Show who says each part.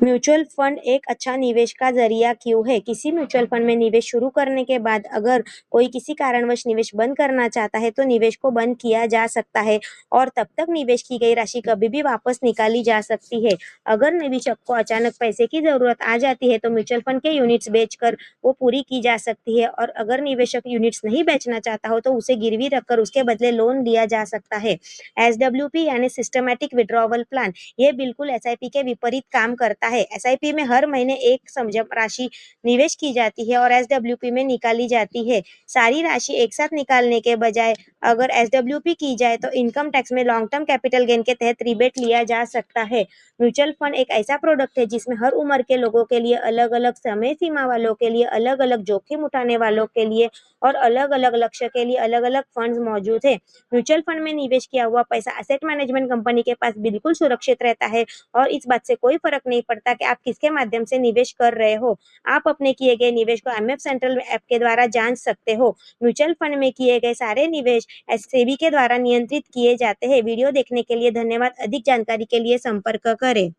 Speaker 1: Mutual fund एक अच्छा निवेश का जरिया क्यों है? किसी म्यूचुअल फंड में निवेश शुरू करने के बाद अगर कोई किसी कारणवश निवेश बंद करना चाहता है तो निवेश को बंद किया जा सकता है और तब तक निवेश की गई राशि कभी भी वापस निकाली जा सकती है। अगर निवेशक को अचानक पैसे की जरूरत आ जाती है तो म्यूचुअल फंड के यूनिट्स बेचकर वो पूरी की जा सकती है और अगर निवेशक यूनिट्स नहीं बेचना चाहता हो तो उसे गिरवी रखकर उसके बदले लोन लिया जा सकता है। SWP यानी सिस्टमैटिक विड्रॉवल प्लान, ये बिल्कुल SIP के विपरीत काम करता है। SIP में हर महीने एक समझम राशि निवेश की जाती है और SWP में निकाली जाती है। सारी राशि एक साथ निकालने के बजाय अगर SWP की जाए तो इनकम टैक्स में लॉन्ग टर्म कैपिटल गेन के तहत रिबेट लिया जा सकता है। म्यूचुअल फंड एक ऐसा प्रोडक्ट है जिसमें हर उम्र के लोगों के लिए, अलग-अलग समय सीमा वालों के लिए, अलग-अलग जोखिम उठाने वालों के लिए और अलग-अलग लक्ष्य के लिए अलग-अलग फंड्स मौजूद है। म्यूचुअल फंड में निवेश किया हुआ पैसा एसेट मैनेजमेंट कंपनी के पास बिल्कुल सुरक्षित रहता है और इस बात से कोई फर्क नहीं पड़ता कि आप किसके माध्यम से निवेश कर रहे हो। आप अपने किए गए निवेश को IMF सेंट्रल ऐप के द्वारा जांच सकते हो। म्यूचुअल फंड में किए गए सारे निवेश SEBI के द्वारा नियंत्रित किए जाते हैं। वीडियो देखने के लिए धन्यवाद। अधिक जानकारी के लिए संपर्क करें।